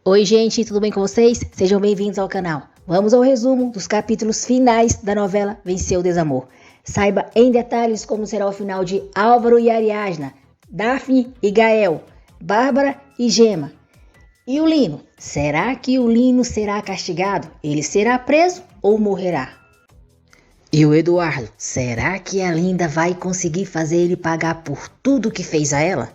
Oi gente, tudo bem com vocês? Sejam bem-vindos ao canal. Vamos ao resumo dos capítulos finais da novela Vencer o Desamor. Saiba em detalhes como será o final de Álvaro e Ariadna, Daphne e Gael, Bárbara e Gema. E o Lino? Será que o Lino será castigado? Ele será preso ou morrerá? E o Eduardo? Será que a Linda vai conseguir fazer ele pagar por tudo que fez a ela?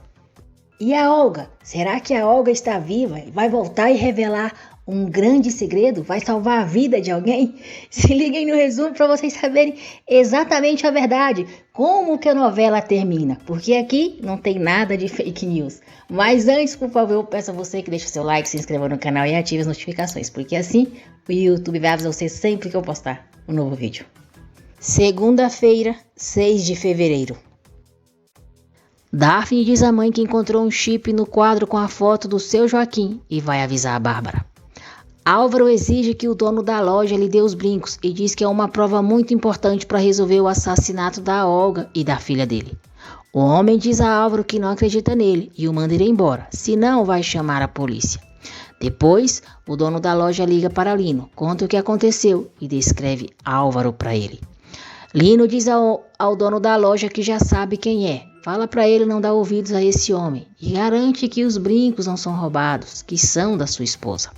E a Olga? Será que a Olga está viva e vai voltar e revelar um grande segredo? Vai salvar a vida de alguém? Se liguem no resumo para vocês saberem exatamente a verdade, como que a novela termina, porque aqui não tem nada de fake news. Mas antes, por favor, eu peço a você que deixe o seu like, se inscreva no canal e ative as notificações, porque assim o YouTube vai avisar você sempre que eu postar um novo vídeo. Segunda-feira, 6 de fevereiro. Daphne diz à mãe que encontrou um chip no quadro com a foto do seu Joaquim e vai avisar a Bárbara. Álvaro exige que o dono da loja lhe dê os brincos e diz que é uma prova muito importante para resolver o assassinato da Olga e da filha dele. O homem diz a Álvaro que não acredita nele e o manda ir embora, senão vai chamar a polícia. Depois, o dono da loja liga para Lino, conta o que aconteceu e descreve Álvaro para ele. Lino diz ao dono da loja que já sabe quem é. Fala para ele não dar ouvidos a esse homem e garante que os brincos não são roubados, que são da sua esposa.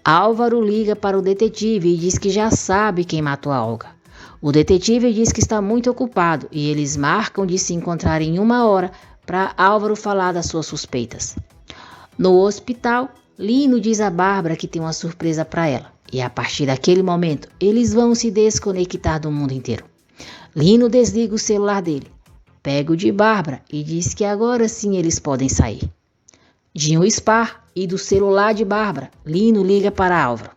Álvaro liga para o detetive e diz que já sabe quem matou a Olga. O detetive diz que está muito ocupado e eles marcam de se encontrar em 1 hora para Álvaro falar das suas suspeitas. No hospital, Lino diz a Bárbara que tem uma surpresa para ela e a partir daquele momento eles vão se desconectar do mundo inteiro. Lino desliga o celular dele. Pega o de Bárbara e diz que agora sim eles podem sair. De um spa e do celular de Bárbara, Lino liga para Álvaro.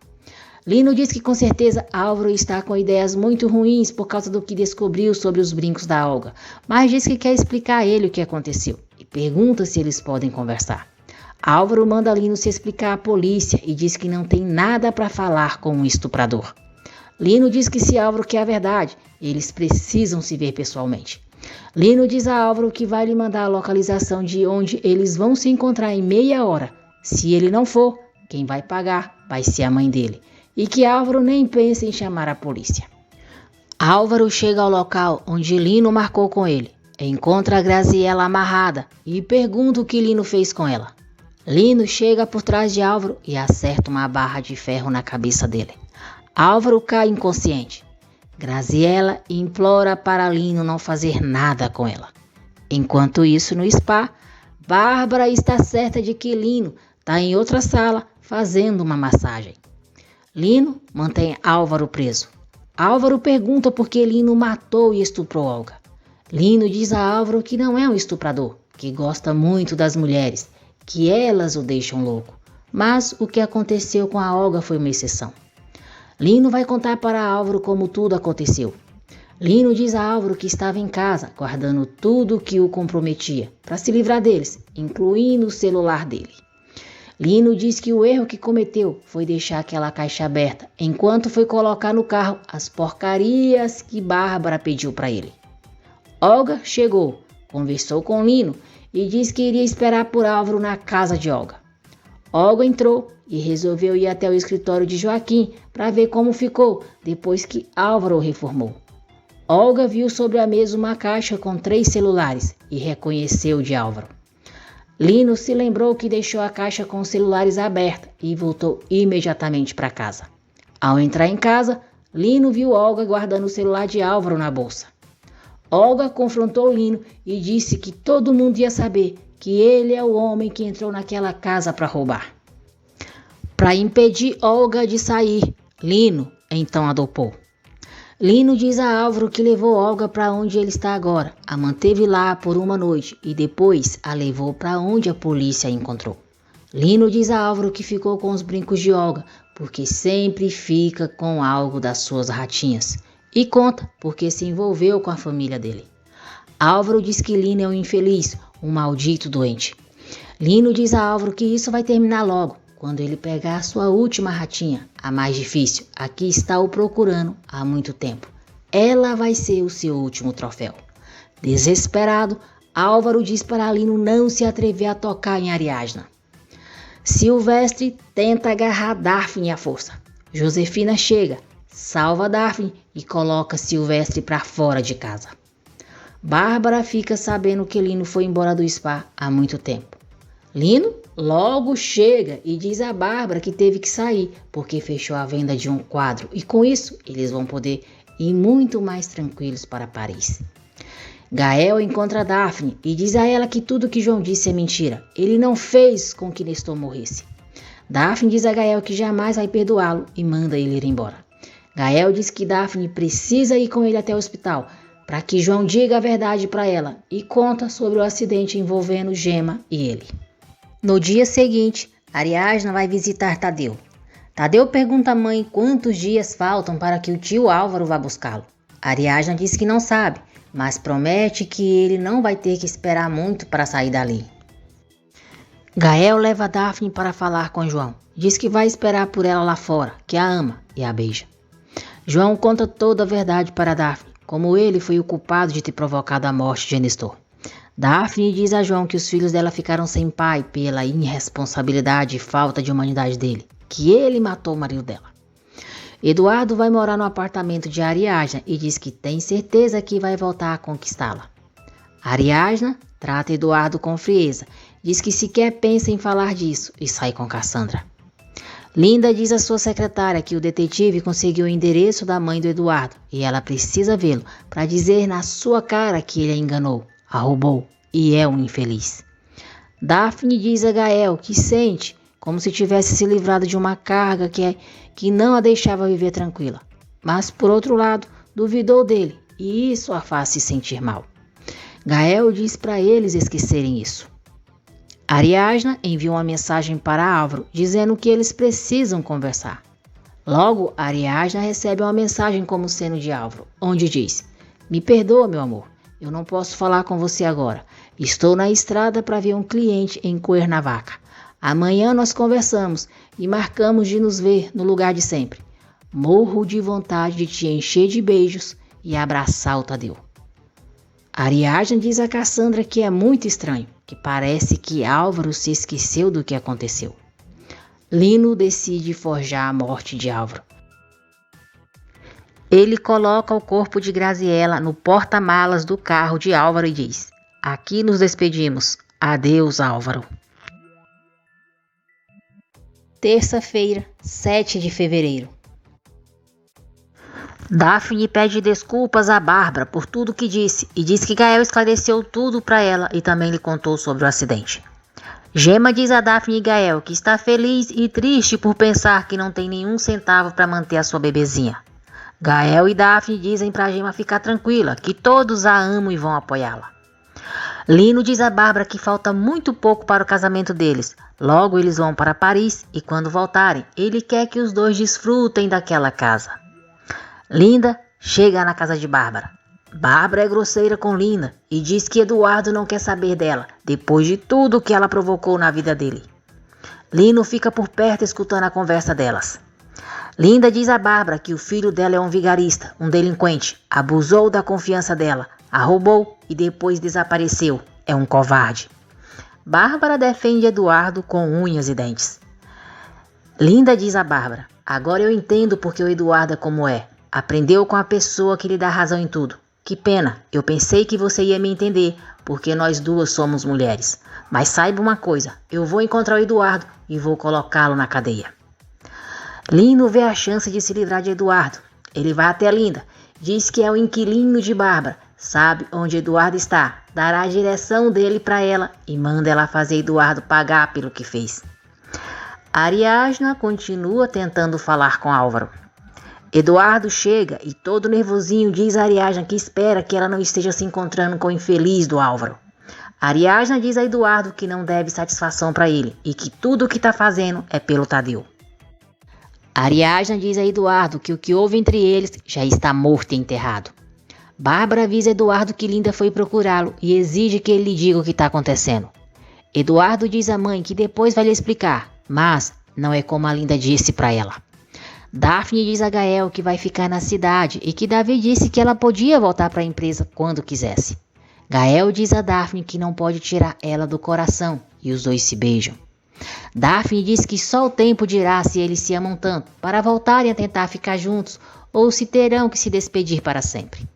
Lino diz que com certeza Álvaro está com ideias muito ruins por causa do que descobriu sobre os brincos da Olga, mas diz que quer explicar a ele o que aconteceu e pergunta se eles podem conversar. Álvaro manda Lino se explicar à polícia e diz que não tem nada para falar com um estuprador. Lino diz que se Álvaro quer a verdade, eles precisam se ver pessoalmente. Lino diz a Álvaro que vai lhe mandar a localização de onde eles vão se encontrar em 30 minutos. Se ele não for, quem vai pagar vai ser a mãe dele. E que Álvaro nem pense em chamar a polícia. Álvaro chega ao local onde Lino marcou com ele. Encontra a Graziella amarrada e pergunta o que Lino fez com ela. Lino chega por trás de Álvaro e acerta uma barra de ferro na cabeça dele. Álvaro cai inconsciente. Graziella implora para Lino não fazer nada com ela. Enquanto isso, no spa, Bárbara está certa de que Lino está em outra sala fazendo uma massagem. Lino mantém Álvaro preso. Álvaro pergunta por que Lino matou e estuprou Olga. Lino diz a Álvaro que não é um estuprador, que gosta muito das mulheres, que elas o deixam louco. Mas o que aconteceu com a Olga foi uma exceção. Lino vai contar para Álvaro como tudo aconteceu. Lino diz a Álvaro que estava em casa, guardando tudo que o comprometia, para se livrar deles, incluindo o celular dele. Lino diz que o erro que cometeu foi deixar aquela caixa aberta, enquanto foi colocar no carro as porcarias que Bárbara pediu para ele. Olga chegou, conversou com Lino e disse que iria esperar por Álvaro na casa de Olga. Olga entrou e resolveu ir até o escritório de Joaquim para ver como ficou depois que Álvaro o reformou. Olga viu sobre a mesa uma caixa com 3 celulares e reconheceu de Álvaro. Lino se lembrou que deixou a caixa com os celulares aberta e voltou imediatamente para casa. Ao entrar em casa, Lino viu Olga guardando o celular de Álvaro na bolsa. Olga confrontou Lino e disse que todo mundo ia saber que ele é o homem que entrou naquela casa para roubar. Para impedir Olga de sair, Lino então a dopou. Lino diz a Álvaro que levou Olga para onde ele está agora, a manteve lá por 1 noite e depois a levou para onde a polícia a encontrou. Lino diz a Álvaro que ficou com os brincos de Olga, porque sempre fica com algo das suas ratinhas, e conta porque se envolveu com a família dele. Álvaro diz que Lino é um infeliz, um maldito doente. Lino diz a Álvaro que isso vai terminar logo, quando ele pegar a sua última ratinha, a mais difícil, a que está o procurando há muito tempo. Ela vai ser o seu último troféu. Desesperado, Álvaro diz para Lino não se atrever a tocar em Ariadna. Silvestre tenta agarrar Daphne à força. Josefina chega, salva Daphne e coloca Silvestre para fora de casa. Bárbara fica sabendo que Lino foi embora do spa há muito tempo. Lino logo chega e diz a Bárbara que teve que sair porque fechou a venda de um quadro e com isso eles vão poder ir muito mais tranquilos para Paris. Gael encontra Daphne e diz a ela que tudo que João disse é mentira. Ele não fez com que Nestor morresse. Daphne diz a Gael que jamais vai perdoá-lo e manda ele ir embora. Gael diz que Daphne precisa ir com ele até o hospital para que João diga a verdade para ela e conta sobre o acidente envolvendo Gema e ele. No dia seguinte, Ariadna vai visitar Tadeu. Tadeu pergunta à mãe quantos dias faltam para que o tio Álvaro vá buscá-lo. Ariadna diz que não sabe, mas promete que ele não vai ter que esperar muito para sair dali. Gael leva Daphne para falar com João. Diz que vai esperar por ela lá fora, que a ama e a beija. João conta toda a verdade para Daphne, como ele foi o culpado de ter provocado a morte de Nestor. Daphne diz a João que os filhos dela ficaram sem pai pela irresponsabilidade e falta de humanidade dele, que ele matou o marido dela. Eduardo vai morar no apartamento de Ariadna e diz que tem certeza que vai voltar a conquistá-la. Ariadna trata Eduardo com frieza, diz que sequer pensa em falar disso e sai com Cassandra. Linda diz à sua secretária que o detetive conseguiu o endereço da mãe do Eduardo e ela precisa vê-lo para dizer na sua cara que ele a enganou, a roubou e é um infeliz. Daphne diz a Gael que sente como se tivesse se livrado de uma carga que não a deixava viver tranquila. Mas, por outro lado, duvidou dele e isso a faz se sentir mal. Gael diz para eles esquecerem isso. Ariadna envia uma mensagem para Álvaro dizendo que eles precisam conversar. Logo, Ariadna recebe uma mensagem como sendo de Álvaro, onde diz: "Me perdoa, meu amor, eu não posso falar com você agora. Estou na estrada para ver um cliente em Cuernavaca. Amanhã nós conversamos e marcamos de nos ver no lugar de sempre. Morro de vontade de te encher de beijos e abraçar o Tadeu." Ariadna diz a Cassandra que é muito estranho, que parece que Álvaro se esqueceu do que aconteceu. Lino decide forjar a morte de Álvaro. Ele coloca o corpo de Graziella no porta-malas do carro de Álvaro e diz: "Aqui nos despedimos. Adeus, Álvaro." Terça-feira, 7 de fevereiro. Daphne pede desculpas a Bárbara por tudo que disse e diz que Gael esclareceu tudo para ela e também lhe contou sobre o acidente. Gema diz a Daphne e Gael que está feliz e triste por pensar que não tem nenhum centavo para manter a sua bebezinha. Gael e Daphne dizem para Gema ficar tranquila, que todos a amam e vão apoiá-la. Lino diz a Bárbara que falta muito pouco para o casamento deles. Logo eles vão para Paris e quando voltarem, ele quer que os dois desfrutem daquela casa. Linda chega na casa de Bárbara. Bárbara é grosseira com Linda e diz que Eduardo não quer saber dela, depois de tudo que ela provocou na vida dele. Lino fica por perto escutando a conversa delas. Linda diz a Bárbara que o filho dela é um vigarista, um delinquente, abusou da confiança dela, a roubou e depois desapareceu, é um covarde. Bárbara defende Eduardo com unhas e dentes. Linda diz a Bárbara: "Agora eu entendo porque o Eduardo é como é. Aprendeu com a pessoa que lhe dá razão em tudo. Que pena, eu pensei que você ia me entender, porque nós duas somos mulheres. Mas saiba uma coisa, eu vou encontrar o Eduardo e vou colocá-lo na cadeia." Lino vê a chance de se livrar de Eduardo. Ele vai até Linda, diz que é o inquilino de Bárbara, sabe onde Eduardo está, dará a direção dele para ela e manda ela fazer Eduardo pagar pelo que fez. Ariadna continua tentando falar com Álvaro. Eduardo chega e todo nervosinho diz a Ariadna que espera que ela não esteja se encontrando com o infeliz do Álvaro. Ariadna diz a Eduardo que não deve satisfação para ele e que tudo o que está fazendo é pelo Tadeu. Ariadna diz a Eduardo que o que houve entre eles já está morto e enterrado. Bárbara avisa Eduardo que Linda foi procurá-lo e exige que ele lhe diga o que está acontecendo. Eduardo diz à mãe que depois vai lhe explicar, mas não é como a Linda disse para ela. Daphne diz a Gael que vai ficar na cidade e que Davi disse que ela podia voltar para a empresa quando quisesse. Gael diz a Daphne que não pode tirar ela do coração e os dois se beijam. Daphne diz que só o tempo dirá se eles se amam tanto para voltarem a tentar ficar juntos ou se terão que se despedir para sempre.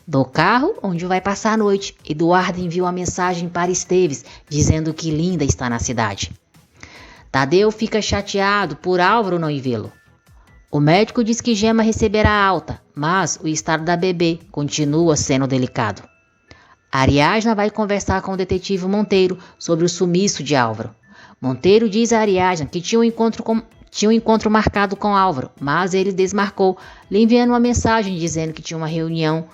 Do carro onde vai passar a noite, Eduardo envia uma mensagem para Esteves dizendo que Linda está na cidade. Tadeu fica chateado por Álvaro não ir vê-lo. O médico diz que Gemma receberá alta, mas o estado da bebê continua sendo delicado. Ariadna vai conversar com o detetive Monteiro sobre o sumiço de Álvaro. Monteiro diz a Ariadna que tinha um encontro marcado com Álvaro, mas ele desmarcou, lhe enviando uma mensagem dizendo que tinha uma reunião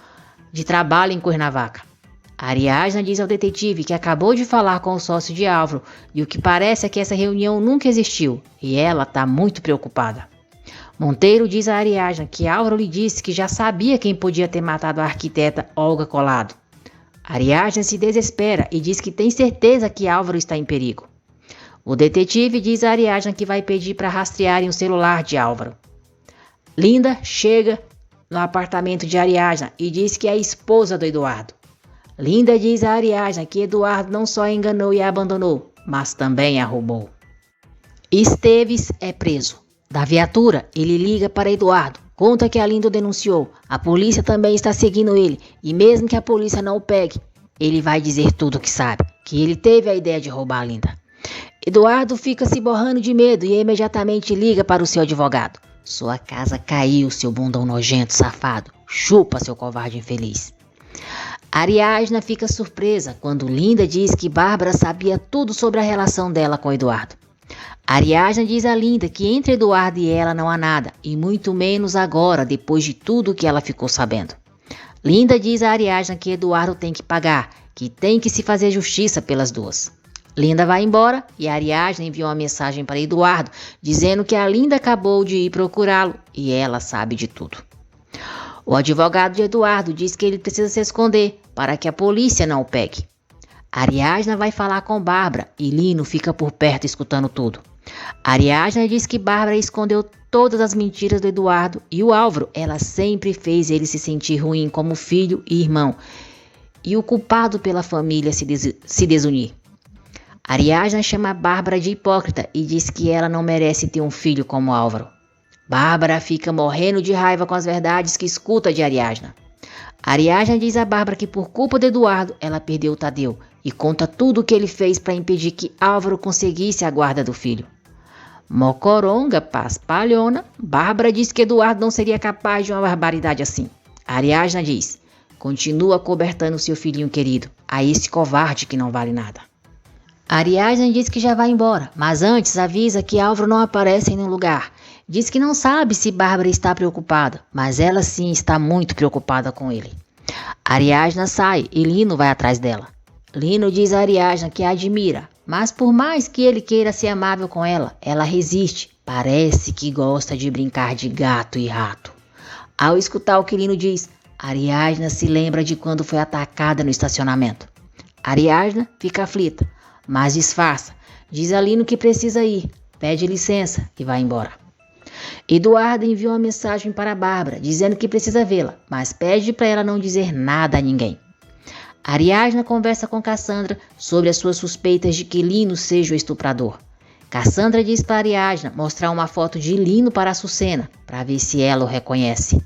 de trabalho em Cuernavaca. Ariadna diz ao detetive que acabou de falar com o sócio de Álvaro e o que parece é que essa reunião nunca existiu e ela está muito preocupada. Monteiro diz a Ariadna que Álvaro lhe disse que já sabia quem podia ter matado a arquiteta Olga Collado. Ariadna se desespera e diz que tem certeza que Álvaro está em perigo. O detetive diz a Ariadna que vai pedir para rastrearem o celular de Álvaro. Linda chega no apartamento de Ariadna e diz que é a esposa do Eduardo. Linda diz a Ariadna que Eduardo não só a enganou e a abandonou, mas também a roubou. Esteves é preso. Da viatura, ele liga para Eduardo, conta que a Linda o denunciou, a polícia também está seguindo ele, e mesmo que a polícia não o pegue, ele vai dizer tudo o que sabe, que ele teve a ideia de roubar a Linda. Eduardo fica se borrando de medo e imediatamente liga para o seu advogado. Sua casa caiu, seu bundão nojento, safado, chupa, seu covarde infeliz. Ariadna fica surpresa quando Linda diz que Bárbara sabia tudo sobre a relação dela com Eduardo. Ariadna diz a Linda que entre Eduardo e ela não há nada, e muito menos agora, depois de tudo que ela ficou sabendo. Linda diz a Ariadna que Eduardo tem que pagar, que tem que se fazer justiça pelas duas. Linda vai embora e Ariadna envia uma mensagem para Eduardo, dizendo que a Linda acabou de ir procurá-lo e ela sabe de tudo. O advogado de Eduardo diz que ele precisa se esconder para que a polícia não o pegue. Ariadna vai falar com Bárbara e Lino fica por perto escutando tudo. Ariadna diz que Bárbara escondeu todas as mentiras do Eduardo e o Álvaro, ela sempre fez ele se sentir ruim como filho e irmão e o culpado pela família se desunir. Ariadna chama Bárbara de hipócrita e diz que ela não merece ter um filho como Álvaro. Bárbara fica morrendo de raiva com as verdades que escuta de Ariadna. Ariadna diz a Bárbara que por culpa de Eduardo ela perdeu o Tadeu e conta tudo o que ele fez para impedir que Álvaro conseguisse a guarda do filho. Mocoronga paspalhona, Bárbara diz que Eduardo não seria capaz de uma barbaridade assim. Ariadna diz, continua cobertando seu filhinho querido, a esse covarde que não vale nada. Ariadna diz que já vai embora, mas antes avisa que Álvaro não aparece em nenhum lugar. Diz que não sabe se Bárbara está preocupada, mas ela sim está muito preocupada com ele. Ariadna sai e Lino vai atrás dela. Lino diz a Ariadna que a admira, mas por mais que ele queira ser amável com ela, ela resiste. Parece que gosta de brincar de gato e rato. Ao escutar o que Lino diz, Ariadna se lembra de quando foi atacada no estacionamento. Ariadna fica aflita, mas disfarça. Diz a Lino que precisa ir, pede licença e vai embora. Eduardo envia uma mensagem para Bárbara, dizendo que precisa vê-la, mas pede para ela não dizer nada a ninguém. Ariadna conversa com Cassandra sobre as suas suspeitas de que Lino seja o estuprador. Cassandra diz para Ariadna mostrar uma foto de Lino para Açucena, para ver se ela o reconhece.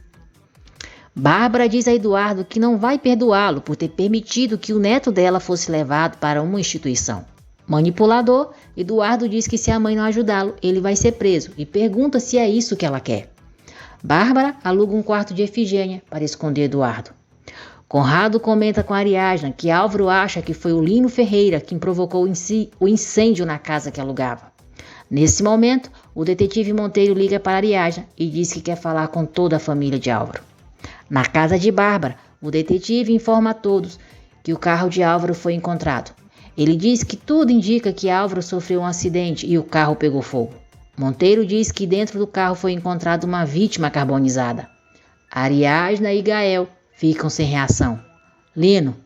Bárbara diz a Eduardo que não vai perdoá-lo por ter permitido que o neto dela fosse levado para uma instituição. Manipulador, Eduardo diz que se a mãe não ajudá-lo, ele vai ser preso e pergunta se é isso que ela quer. Bárbara aluga um quarto de Efigênia para esconder Eduardo. Conrado comenta com Ariadna que Álvaro acha que foi o Lino Ferreira quem provocou o incêndio na casa que alugava. Nesse momento, o detetive Monteiro liga para Ariadna e diz que quer falar com toda a família de Álvaro. Na casa de Bárbara, o detetive informa a todos que o carro de Álvaro foi encontrado. Ele diz que tudo indica que Álvaro sofreu um acidente e o carro pegou fogo. Monteiro diz que dentro do carro foi encontrada uma vítima carbonizada. Ariadna e Gael ficam sem reação. Lino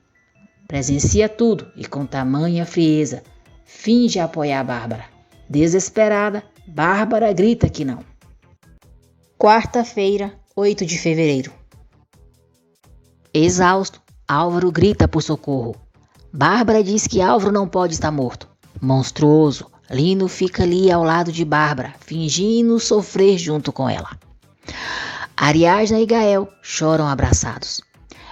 presencia tudo e com tamanha frieza finge apoiar Bárbara. Desesperada, Bárbara grita que não. Quarta-feira, 8 de fevereiro. Exausto, Álvaro grita por socorro. Bárbara diz que Álvaro não pode estar morto. Monstruoso, Lino fica ali ao lado de Bárbara, fingindo sofrer junto com ela. Ariadna e Gael choram abraçados.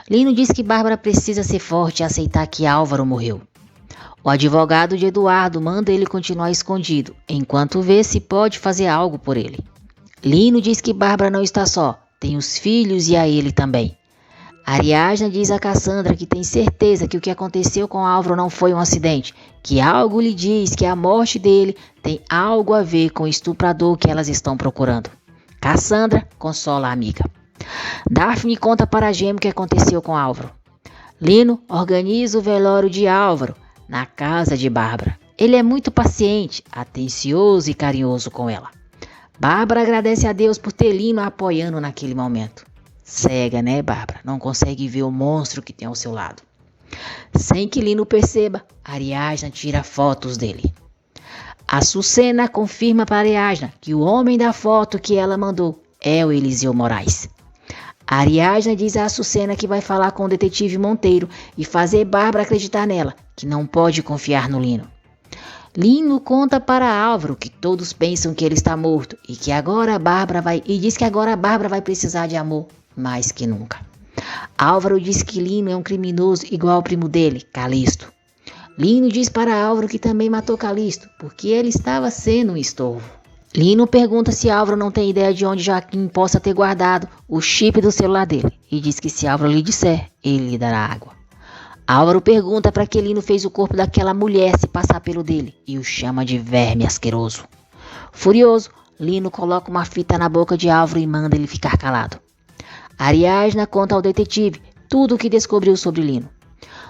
Lino diz que Bárbara precisa ser forte e aceitar que Álvaro morreu. O advogado de Eduardo manda ele continuar escondido, enquanto vê se pode fazer algo por ele. Lino diz que Bárbara não está só, tem os filhos e a ele também. Ariadna diz a Cassandra que tem certeza que o que aconteceu com Álvaro não foi um acidente, que algo lhe diz que a morte dele tem algo a ver com o estuprador que elas estão procurando. Cassandra consola a amiga. Daphne conta para Gêmeo o que aconteceu com Álvaro. Lino organiza o velório de Álvaro na casa de Bárbara. Ele é muito paciente, atencioso e carinhoso com ela. Bárbara agradece a Deus por ter Lino apoiando naquele momento. Cega, né, Bárbara? Não consegue ver o monstro que tem ao seu lado. Sem que Lino perceba, Ariadna tira fotos dele. Açucena confirma para Ariadna que o homem da foto que ela mandou é o Eliseu Moraes. Ariadna diz a Açucena que vai falar com o detetive Monteiro e fazer Bárbara acreditar nela, que não pode confiar no Lino. Lino conta para Álvaro que todos pensam que ele está morto e que agora Bárbara diz que agora a Bárbara vai precisar de amor mais que nunca. Álvaro diz que Lino é um criminoso igual ao primo dele, Calixto. Lino diz para Álvaro que também matou Calixto, porque ele estava sendo um estorvo. Lino pergunta se Álvaro não tem ideia de onde Joaquim possa ter guardado o chip do celular dele e diz que se Álvaro lhe disser, ele lhe dará água. Álvaro pergunta para que Lino fez o corpo daquela mulher se passar pelo dele e o chama de verme asqueroso. Furioso, Lino coloca uma fita na boca de Álvaro e manda ele ficar calado. Ariadna conta ao detetive tudo o que descobriu sobre Lino.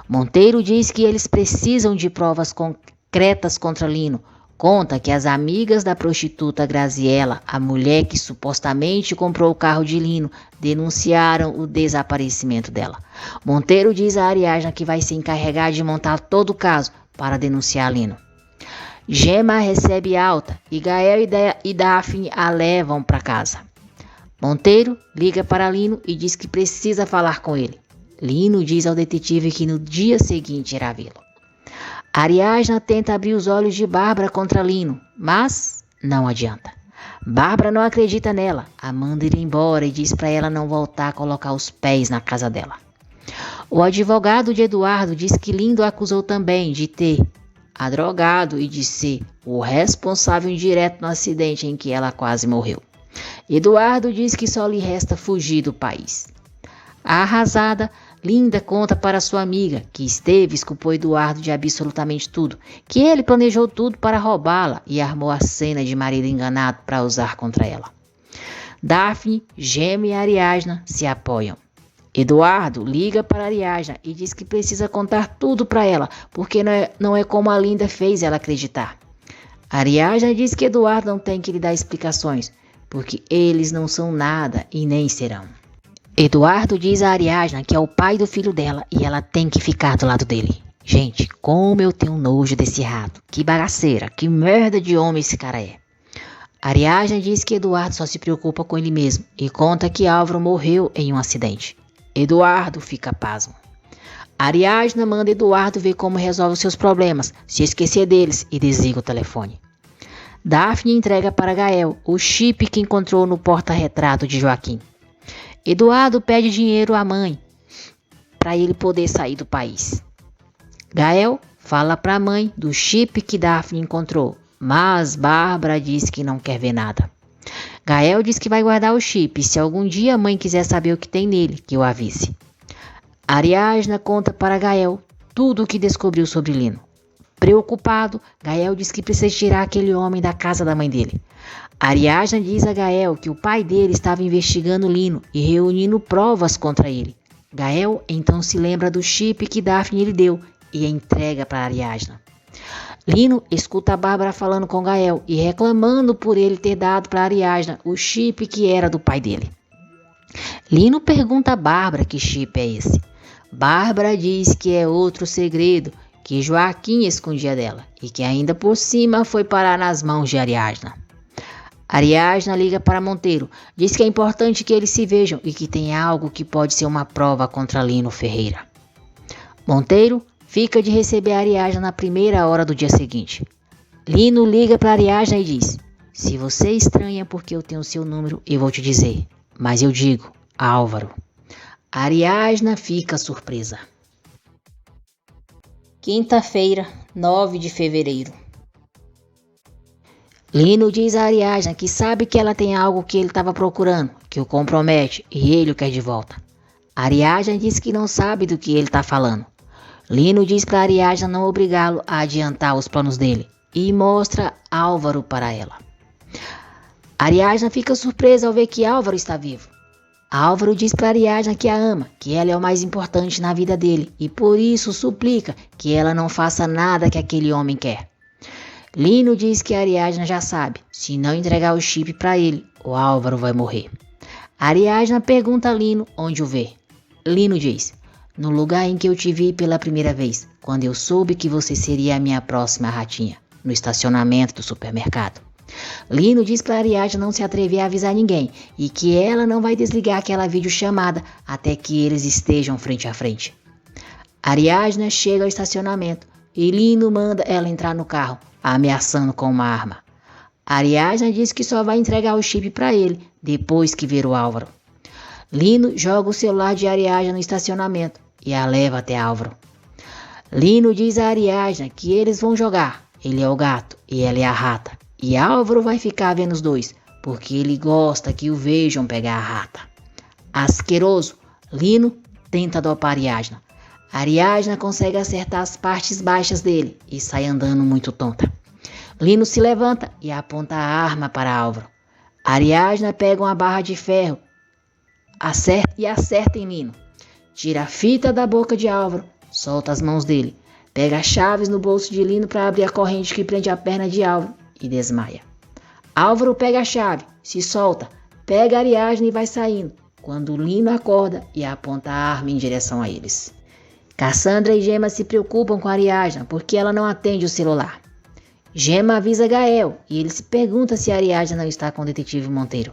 Monteiro diz que eles precisam de provas concretas contra Lino. Conta que as amigas da prostituta Graziella, a mulher que supostamente comprou o carro de Lino, denunciaram o desaparecimento dela. Monteiro diz a Ariadna que vai se encarregar de montar todo o caso para denunciar Lino. Gema recebe alta e Gael e Daphne a levam para casa. Monteiro liga para Lino e diz que precisa falar com ele. Lino diz ao detetive que no dia seguinte irá vê-lo. Ariadna tenta abrir os olhos de Bárbara contra Lino, mas não adianta. Bárbara não acredita nela, a manda ir embora e diz para ela não voltar a colocar os pés na casa dela. O advogado de Eduardo diz que Lindo acusou também de ter a drogado e de ser o responsável indireto no acidente em que ela quase morreu. Eduardo diz que só lhe resta fugir do país. Arrasada, Linda conta para sua amiga que Esteves culpou Eduardo de absolutamente tudo, que ele planejou tudo para roubá-la e armou a cena de marido enganado para usar contra ela. Daphne, Gêmeo e Ariadna se apoiam. Eduardo liga para Ariadna e diz que precisa contar tudo para ela, porque não é como a Linda fez ela acreditar. Ariadna diz que Eduardo não tem que lhe dar explicações, porque eles não são nada e nem serão. Eduardo diz a Ariadna que é o pai do filho dela e ela tem que ficar do lado dele. Gente, como eu tenho nojo desse rato. Que bagaceira, que merda de homem esse cara é. Ariadna diz que Eduardo só se preocupa com ele mesmo e conta que Álvaro morreu em um acidente. Eduardo fica pasmo. Ariadna manda Eduardo ver como resolve os seus problemas, se esquecer deles e desliga o telefone. Daphne entrega para Gael o chip que encontrou no porta-retrato de Joaquim. Eduardo pede dinheiro à mãe para ele poder sair do país. Gael fala para a mãe do chip que Daphne encontrou, mas Bárbara diz que não quer ver nada. Gael diz que vai guardar o chip e se algum dia a mãe quiser saber o que tem nele, que o avise. Ariadna conta para Gael tudo o que descobriu sobre Lino. Preocupado, Gael diz que precisa tirar aquele homem da casa da mãe dele. Ariadna diz a Gael que o pai dele estava investigando Lino e reunindo provas contra ele. Gael então se lembra do chip que Daphne lhe deu e entrega para Ariadna. Lino escuta a Bárbara falando com Gael e reclamando por ele ter dado para Ariadna o chip que era do pai dele. Lino pergunta a Bárbara que chip é esse. Bárbara diz que é outro segredo que Joaquim escondia dela e que ainda por cima foi parar nas mãos de Ariadna. Ariadna liga para Monteiro, diz que é importante que eles se vejam e que tem algo que pode ser uma prova contra Lino Ferreira. Monteiro fica de receber Ariadna na primeira hora do dia seguinte. Lino liga para Ariadna e diz: se você estranha porque eu tenho seu número, eu vou te dizer. Mas eu digo, Álvaro. Ariadna fica surpresa. Quinta-feira, 9 de fevereiro. Lino diz a Ariadna que sabe que ela tem algo que ele estava procurando, que o compromete e ele o quer de volta. Ariadna diz que não sabe do que ele está falando. Lino diz para Ariadna não obrigá-lo a adiantar os planos dele e mostra Álvaro para ela. Ariadna fica surpresa ao ver que Álvaro está vivo. Álvaro diz para Ariadna que a ama, que ela é o mais importante na vida dele e por isso suplica que ela não faça nada que aquele homem quer. Lino diz que Ariadna já sabe, se não entregar o chip para ele, o Álvaro vai morrer. Ariadna pergunta a Lino onde o vê. Lino diz: no lugar em que eu te vi pela primeira vez, quando eu soube que você seria a minha próxima ratinha, no estacionamento do supermercado. Lino diz para Ariadna não se atrever a avisar ninguém e que ela não vai desligar aquela videochamada até que eles estejam frente a frente. Ariadna chega ao estacionamento e Lino manda ela entrar no carro, ameaçando com uma arma. Ariadna diz que só vai entregar o chip para ele depois que ver o Álvaro. Lino joga o celular de Ariadna no estacionamento e a leva até Álvaro. Lino diz a Ariadna que eles vão jogar. Ele é o gato e ela é a rata. E Álvaro vai ficar vendo os dois, porque ele gosta que o vejam pegar a rata. Asqueroso, Lino tenta dopar Ariadna. Ariadna consegue acertar as partes baixas dele e sai andando muito tonta. Lino se levanta e aponta a arma para Álvaro. Ariadna pega uma barra de ferro acerta em Lino. Tira a fita da boca de Álvaro, solta as mãos dele, pega as chaves no bolso de Lino para abrir a corrente que prende a perna de Álvaro e desmaia. Álvaro pega a chave, se solta, pega Ariadna e vai saindo, quando Lino acorda e aponta a arma em direção a eles. Cassandra e Gema se preocupam com Ariadna porque ela não atende o celular. Gema avisa Gael e ele se pergunta se Ariadna não está com o detetive Monteiro.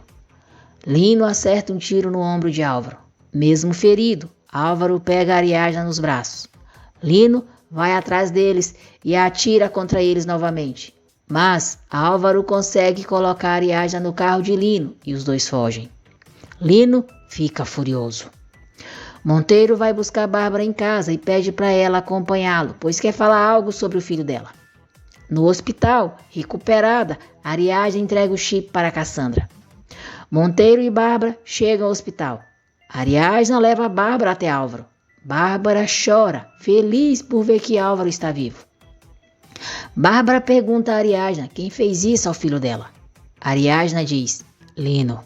Lino acerta um tiro no ombro de Álvaro. Mesmo ferido, Álvaro pega Ariadna nos braços. Lino vai atrás deles e atira contra eles novamente. Mas Álvaro consegue colocar Ariadna no carro de Lino e os dois fogem. Lino fica furioso. Monteiro vai buscar Bárbara em casa e pede para ela acompanhá-lo, pois quer falar algo sobre o filho dela. No hospital, recuperada, Ariadna entrega o chip para Cassandra. Monteiro e Bárbara chegam ao hospital. Ariadna leva Bárbara até Álvaro. Bárbara chora, feliz por ver que Álvaro está vivo. Bárbara pergunta a Ariadna quem fez isso ao filho dela. Ariadna diz: Lino.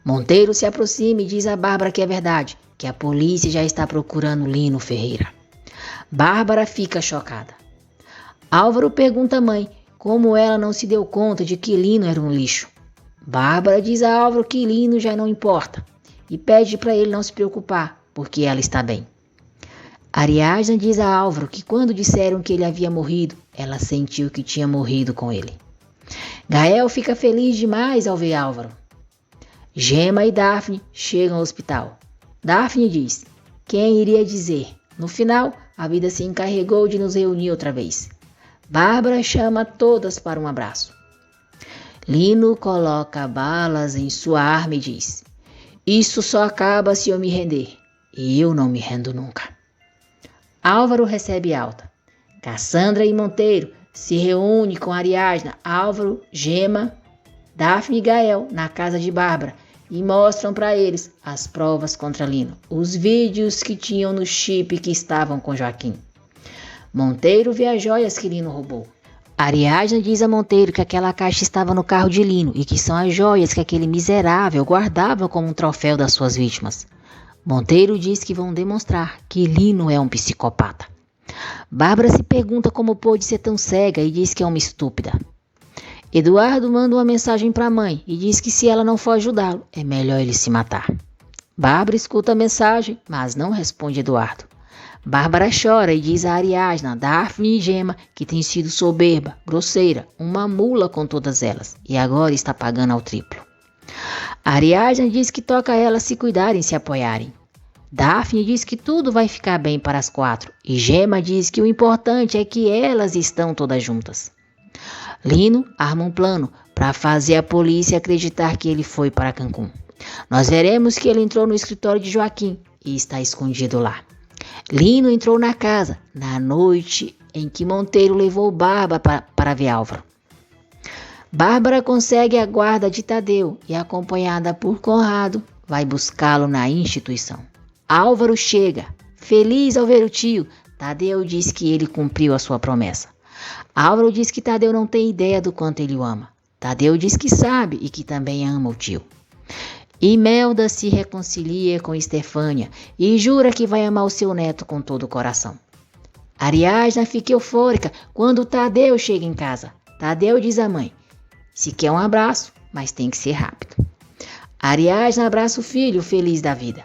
Monteiro se aproxima e diz a Bárbara que é verdade, que a polícia já está procurando Lino Ferreira. Bárbara fica chocada. Álvaro pergunta à mãe como ela não se deu conta de que Lino era um lixo. Bárbara diz a Álvaro que Lino já não importa e pede para ele não se preocupar, porque ela está bem. Ariadna diz a Álvaro que quando disseram que ele havia morrido, ela sentiu que tinha morrido com ele. Gael fica feliz demais ao ver Álvaro. Gema e Daphne chegam ao hospital. Daphne diz: quem iria dizer? No final, a vida se encarregou de nos reunir outra vez. Bárbara chama todas para um abraço. Lino coloca balas em sua arma e diz: isso só acaba se eu me render. E eu não me rendo nunca. Álvaro recebe alta. Cassandra e Monteiro se reúnem com Ariadna, Álvaro, Gema, Daphne e Gael na casa de Bárbara e mostram para eles as provas contra Lino, os vídeos que tinham no chip que estavam com Joaquim. Monteiro vê as joias que Lino roubou. Ariadna diz a Monteiro que aquela caixa estava no carro de Lino e que são as joias que aquele miserável guardava como um troféu das suas vítimas. Monteiro diz que vão demonstrar que Lino é um psicopata. Bárbara se pergunta como pôde ser tão cega e diz que é uma estúpida. Eduardo manda uma mensagem para a mãe e diz que se ela não for ajudá-lo, é melhor ele se matar. Bárbara escuta a mensagem, mas não responde Eduardo. Bárbara chora e diz a Ariadna, Daphne e Gema que tem sido soberba, grosseira, uma mula com todas elas e agora está pagando ao triplo. Ariadna diz que toca a elas se cuidarem e se apoiarem. Daphne diz que tudo vai ficar bem para as 4 e Gema diz que o importante é que elas estão todas juntas. Lino arma um plano para fazer a polícia acreditar que ele foi para Cancún. Nós veremos que ele entrou no escritório de Joaquim e está escondido lá. Lino entrou na casa na noite em que Monteiro levou Bárbara para ver Álvaro. Bárbara consegue a guarda de Tadeu e, acompanhada por Conrado, vai buscá-lo na instituição. Álvaro chega, feliz ao ver o tio. Tadeu diz que ele cumpriu a sua promessa. Álvaro diz que Tadeu não tem ideia do quanto ele o ama. Tadeu diz que sabe e que também ama o tio. Imelda se reconcilia com Estefânia e jura que vai amar o seu neto com todo o coração. Ariadna fica eufórica quando Tadeu chega em casa. Tadeu diz à mãe: se quer um abraço, mas tem que ser rápido. Ariadna abraça o filho feliz da vida.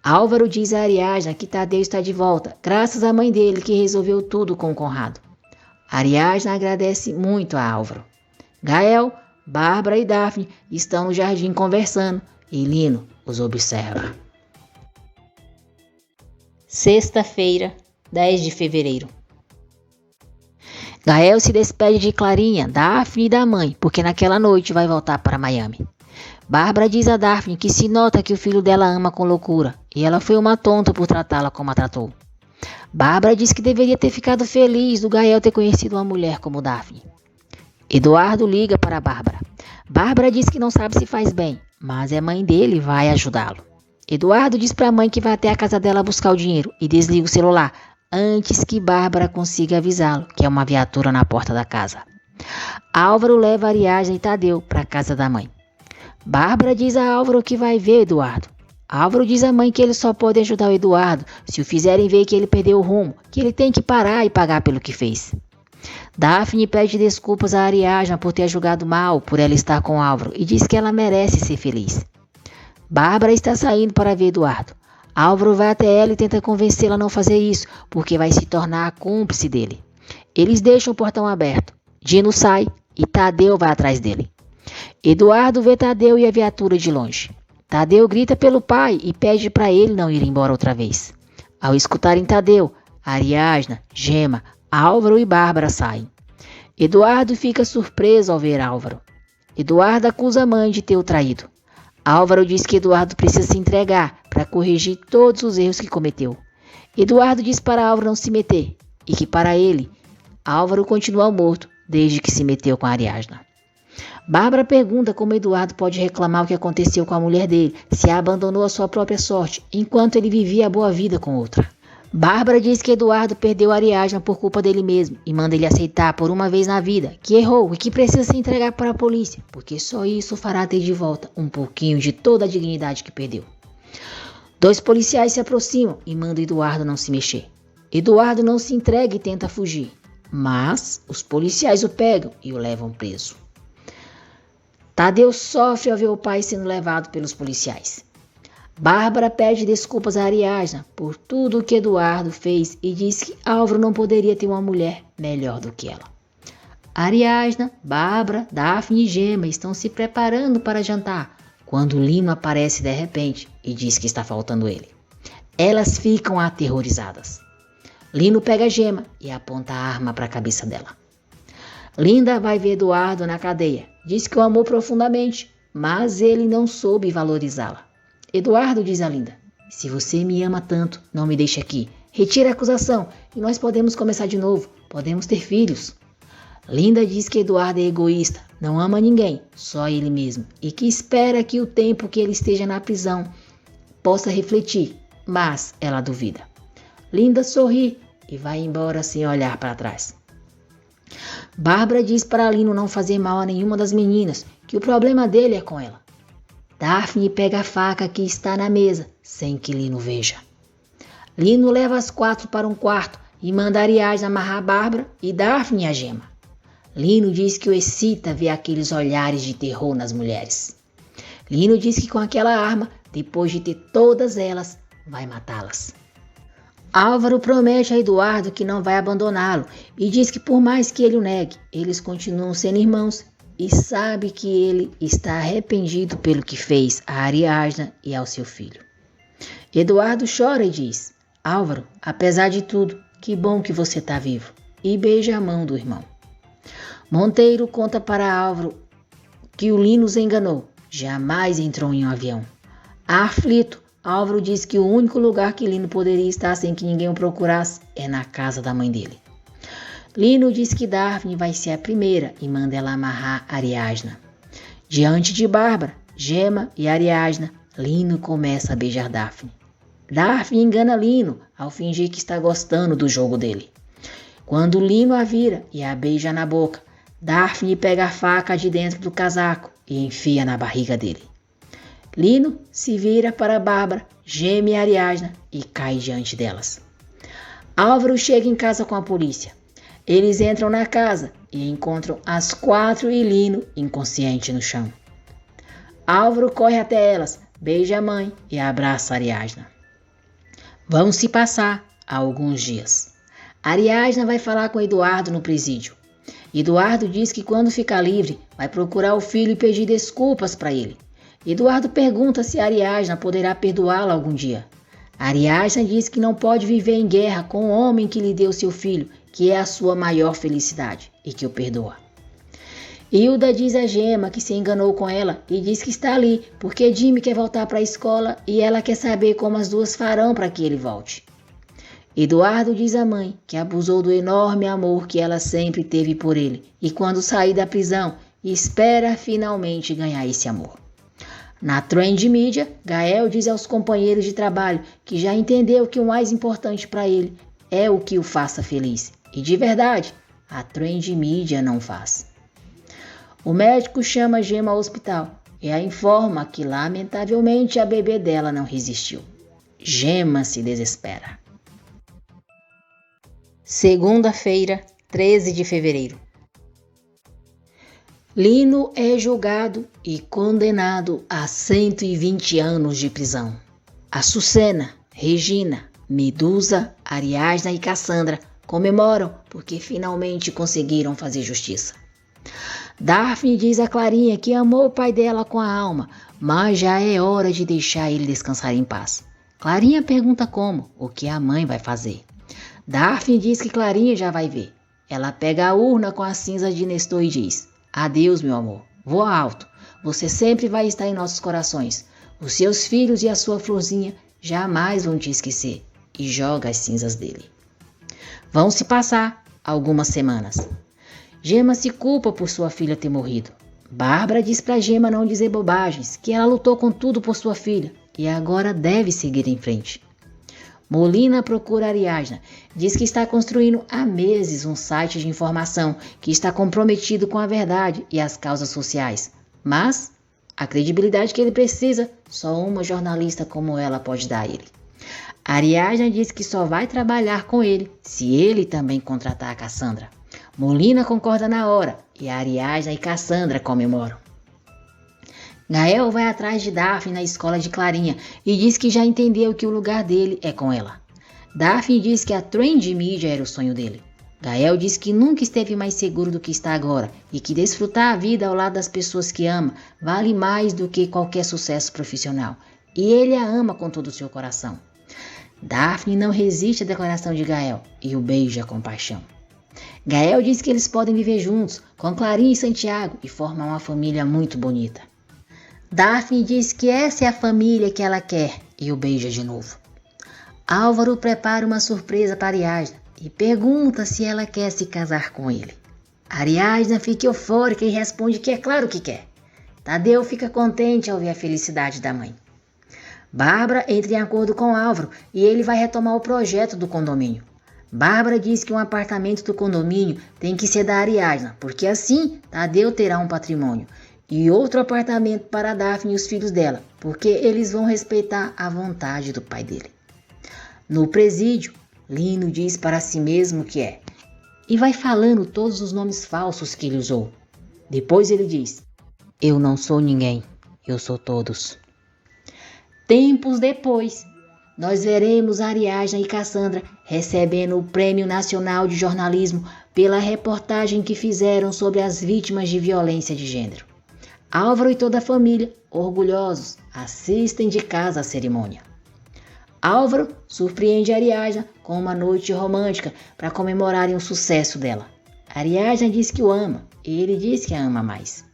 Álvaro diz a Ariadna que Tadeu está de volta, graças à mãe dele que resolveu tudo com Conrado. Ariadna agradece muito a Álvaro. Gael, Bárbara e Daphne estão no jardim conversando e Lino os observa. Sexta-feira, 10 de fevereiro. Gael se despede de Clarinha, Daphne e da mãe, porque naquela noite vai voltar para Miami. Bárbara diz a Daphne que se nota que o filho dela ama com loucura e ela foi uma tonta por tratá-la como a tratou. Bárbara diz que deveria ter ficado feliz do Gael ter conhecido uma mulher como Daphne. Eduardo liga para Bárbara. Bárbara diz que não sabe se faz bem, mas a mãe dele vai ajudá-lo. Eduardo diz para a mãe que vai até a casa dela buscar o dinheiro e desliga o celular antes que Bárbara consiga avisá-lo que é uma viatura na porta da casa. Álvaro leva Ariadna e Tadeu para a casa da mãe. Bárbara diz a Álvaro que vai ver Eduardo. Álvaro diz à mãe que ele só pode ajudar o Eduardo se o fizerem ver que ele perdeu o rumo, que ele tem que parar e pagar pelo que fez. Daphne pede desculpas a Ariadna por ter julgado mal por ela estar com Álvaro e diz que ela merece ser feliz. Bárbara está saindo para ver Eduardo. Álvaro vai até ela e tenta convencê-la a não fazer isso, porque vai se tornar a cúmplice dele. Eles deixam o portão aberto. Dino sai e Tadeu vai atrás dele. Eduardo vê Tadeu e a viatura de longe. Tadeu grita pelo pai e pede para ele não ir embora outra vez. Ao escutarem Tadeu, Ariadna, Gema, Álvaro e Bárbara saem. Eduardo fica surpreso ao ver Álvaro. Eduardo acusa a mãe de ter o traído. Álvaro diz que Eduardo precisa se entregar para corrigir todos os erros que cometeu. Eduardo diz para Álvaro não se meter e que para ele, Álvaro continua morto desde que se meteu com a Ariadna. Bárbara pergunta como Eduardo pode reclamar o que aconteceu com a mulher dele se a abandonou à sua própria sorte enquanto ele vivia a boa vida com outra. Bárbara diz que Eduardo perdeu a Ariadna por culpa dele mesmo e manda ele aceitar por uma vez na vida que errou e que precisa se entregar para a polícia, porque só isso fará ter de volta um pouquinho de toda a dignidade que perdeu. 2 policiais se aproximam e mandam Eduardo não se mexer. Eduardo não se entrega e tenta fugir, mas os policiais o pegam e o levam preso. Tadeu sofre ao ver o pai sendo levado pelos policiais. Bárbara pede desculpas a Ariadna por tudo o que Eduardo fez e diz que Álvaro não poderia ter uma mulher melhor do que ela. Ariadna, Bárbara, Daphne e Gema estão se preparando para jantar quando Lino aparece de repente e diz que está faltando ele. Elas ficam aterrorizadas. Lino pega a Gema e aponta a arma para a cabeça dela. Linda vai ver Eduardo na cadeia. Diz que o amou profundamente, mas ele não soube valorizá-la. Eduardo diz a Linda: se você me ama tanto, não me deixe aqui. Retire a acusação e nós podemos começar de novo. Podemos ter filhos. Linda diz que Eduardo é egoísta, não ama ninguém, só ele mesmo, e que espera que o tempo que ele esteja na prisão possa refletir, mas ela duvida. Linda sorri e vai embora sem olhar para trás. Bárbara diz para Lino não fazer mal a nenhuma das meninas, que o problema dele é com ela. Daphne pega a faca que está na mesa, sem que Lino veja. Lino leva as 4 para um quarto e manda Ariadna amarrar Bárbara e Daphne e a Gema. Lino diz que o excita ver aqueles olhares de terror nas mulheres. Lino diz que com aquela arma, depois de ter todas elas, vai matá-las. Álvaro promete a Eduardo que não vai abandoná-lo e diz que por mais que ele o negue, eles continuam sendo irmãos e sabe que ele está arrependido pelo que fez a Ariadna e ao seu filho. Eduardo chora e diz: Álvaro, apesar de tudo, que bom que você está vivo, e beija a mão do irmão. Monteiro conta para Álvaro que o Lino os enganou. Jamais entrou em um avião. Aflito, Álvaro diz que o único lugar que Lino poderia estar sem que ninguém o procurasse é na casa da mãe dele. Lino diz que Daphne vai ser a primeira e manda ela amarrar Ariadna. Diante de Bárbara, Gemma e Ariadna, Lino começa a beijar Daphne. Daphne engana Lino ao fingir que está gostando do jogo dele. Quando Lino a vira e a beija na boca, Daphne pega a faca de dentro do casaco e enfia na barriga dele. Lino se vira para Bárbara, Gemma e Ariadna e cai diante delas. Álvaro chega em casa com a polícia. Eles entram na casa e encontram as 4 e Lino inconsciente no chão. Álvaro corre até elas, beija a mãe e abraça Ariadna. Vão se passar alguns dias. Ariadna vai falar com Eduardo no presídio. Eduardo diz que quando ficar livre, vai procurar o filho e pedir desculpas para ele. Eduardo pergunta se Ariadna poderá perdoá-lo algum dia. Ariadna diz que não pode viver em guerra com o homem que lhe deu seu filho, que é a sua maior felicidade, e que o perdoa. Hilda diz a Gemma que se enganou com ela e diz que está ali porque Jimmy quer voltar para a escola e ela quer saber como as duas farão para que ele volte. Eduardo diz à mãe que abusou do enorme amor que ela sempre teve por ele e quando sair da prisão espera finalmente ganhar esse amor. Na Trend Media, Gael diz aos companheiros de trabalho que já entendeu que o mais importante para ele é o que o faça feliz. E de verdade, a Trend Media não faz. O médico chama Gemma ao hospital e a informa que lamentavelmente a bebê dela não resistiu. Gemma se desespera. Segunda-feira, 13 de fevereiro. Lino é julgado e condenado a 120 anos de prisão. Açucena, Regina, Medusa, Ariadna e Cassandra comemoram porque finalmente conseguiram fazer justiça. Daphne diz a Clarinha que amou o pai dela com a alma, mas já é hora de deixar ele descansar em paz. Clarinha pergunta como, o que a mãe vai fazer. Daphne diz que Clarinha já vai ver. Ela pega a urna com as cinzas de Nestor e diz: adeus, meu amor, voa alto, você sempre vai estar em nossos corações. Os seus filhos e a sua florzinha jamais vão te esquecer. E joga as cinzas dele. Vão se passar algumas semanas. Gemma se culpa por sua filha ter morrido. Bárbara diz para Gemma não dizer bobagens, que ela lutou com tudo por sua filha e agora deve seguir em frente. Molina procura Ariadna, diz que está construindo há meses um site de informação que está comprometido com a verdade e as causas sociais. Mas a credibilidade que ele precisa, só uma jornalista como ela pode dar a ele. Ariadna diz que só vai trabalhar com ele se ele também contratar a Cassandra. Molina concorda na hora e Ariadna e Cassandra comemoram. Gael vai atrás de Daphne na escola de Clarinha e diz que já entendeu que o lugar dele é com ela. Daphne diz que a Trend Media era o sonho dele. Gael diz que nunca esteve mais seguro do que está agora e que desfrutar a vida ao lado das pessoas que ama vale mais do que qualquer sucesso profissional. E ele a ama com todo o seu coração. Daphne não resiste à declaração de Gael e o beija com paixão. Gael diz que eles podem viver juntos, com Clarinha e Santiago, e formar uma família muito bonita. Daphne diz que essa é a família que ela quer e o beija de novo. Álvaro prepara uma surpresa para Ariadna e pergunta se ela quer se casar com ele. Ariadna fica eufórica e responde que é claro que quer. Tadeu fica contente ao ver a felicidade da mãe. Bárbara entra em acordo com Álvaro e ele vai retomar o projeto do condomínio. Bárbara diz que um apartamento do condomínio tem que ser da Ariadna, porque assim Tadeu terá um patrimônio. E outro apartamento para Daphne e os filhos dela, porque eles vão respeitar a vontade do pai dele. No presídio, Lino diz para si mesmo que é, e vai falando todos os nomes falsos que ele usou. Depois ele diz: eu não sou ninguém, eu sou todos. Tempos depois, nós veremos Ariadna e Cassandra recebendo o Prêmio Nacional de Jornalismo pela reportagem que fizeram sobre as vítimas de violência de gênero. Álvaro e toda a família, orgulhosos, assistem de casa à cerimônia. Álvaro surpreende Ariadna com uma noite romântica para comemorarem o sucesso dela. Ariadna diz que o ama e ele diz que a ama mais.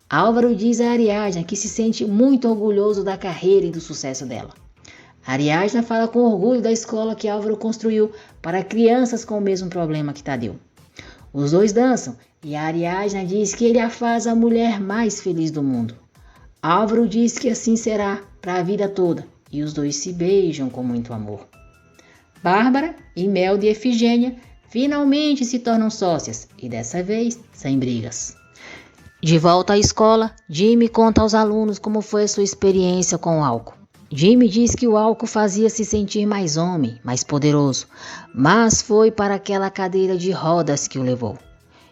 Álvaro diz a Ariadna que se sente muito orgulhoso da carreira e do sucesso dela. Ariadna fala com orgulho da escola que Álvaro construiu para crianças com o mesmo problema que Tadeu. Os dois dançam e a Ariadna diz que ele a faz a mulher mais feliz do mundo. Álvaro diz que assim será para a vida toda e os dois se beijam com muito amor. Bárbara, Imelda e Efigênia finalmente se tornam sócias e dessa vez sem brigas. De volta à escola, Jimmy conta aos alunos como foi a sua experiência com o álcool. Jimmy diz que o álcool fazia se sentir mais homem, mais poderoso, mas foi para aquela cadeira de rodas que o levou.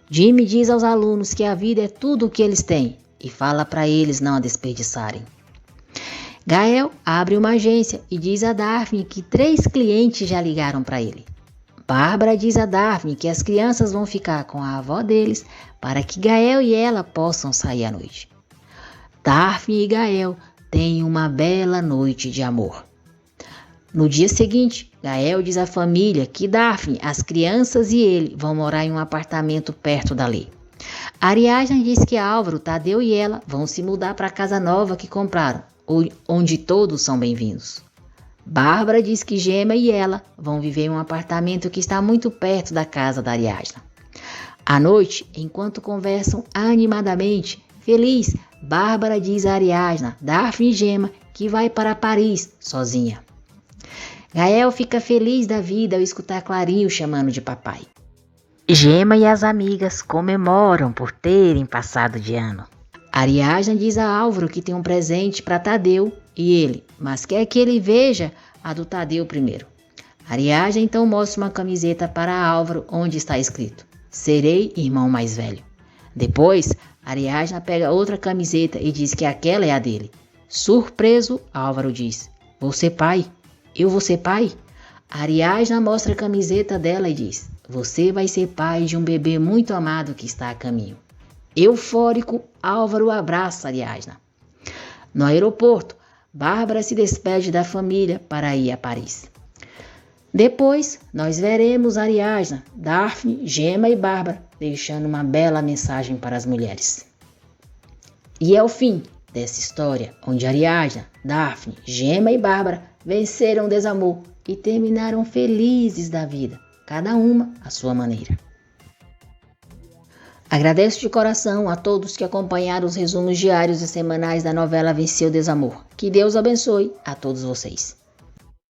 Jimmy diz aos alunos que a vida é tudo o que eles têm e fala para eles não a desperdiçarem. Gael abre uma agência e diz a Daphne que 3 clientes já ligaram para ele. Bárbara diz a Daphne que as crianças vão ficar com a avó deles para que Gael e ela possam sair à noite. Daphne e Gael têm uma bela noite de amor. No dia seguinte, Gael diz à família que Daphne, as crianças e ele vão morar em um apartamento perto dali. Ariadna diz que Álvaro, Tadeu e ela vão se mudar para a casa nova que compraram, onde todos são bem-vindos. Bárbara diz que Gema e ela vão viver em um apartamento que está muito perto da casa da Ariadna. À noite, enquanto conversam animadamente, feliz, Bárbara diz a Ariadna, Daphne e Gema que vai para Paris sozinha. Gael fica feliz da vida ao escutar Clarinho chamando de papai. Gema e as amigas comemoram por terem passado de ano. Ariadna diz a Álvaro que tem um presente para Tadeu e ele, mas quer que ele veja a do Tadeu primeiro. Ariadna então mostra uma camiseta para Álvaro onde está escrito: Serei irmão mais velho. Depois, Ariadna pega outra camiseta e diz que aquela é a dele. Surpreso, Álvaro diz: Vou ser pai. Eu vou ser pai? Ariadna mostra a camiseta dela e diz: Você vai ser pai de um bebê muito amado que está a caminho. Eufórico, Álvaro abraça Ariadna. No aeroporto, Bárbara se despede da família para ir a Paris. Depois, nós veremos Ariadna, Daphne, Gema e Bárbara deixando uma bela mensagem para as mulheres. E é o fim dessa história, onde Ariadna, Daphne, Gema e Bárbara venceram o desamor e terminaram felizes da vida, cada uma à sua maneira. Agradeço de coração a todos que acompanharam os resumos diários e semanais da novela Vencer o Desamor. Que Deus abençoe a todos vocês.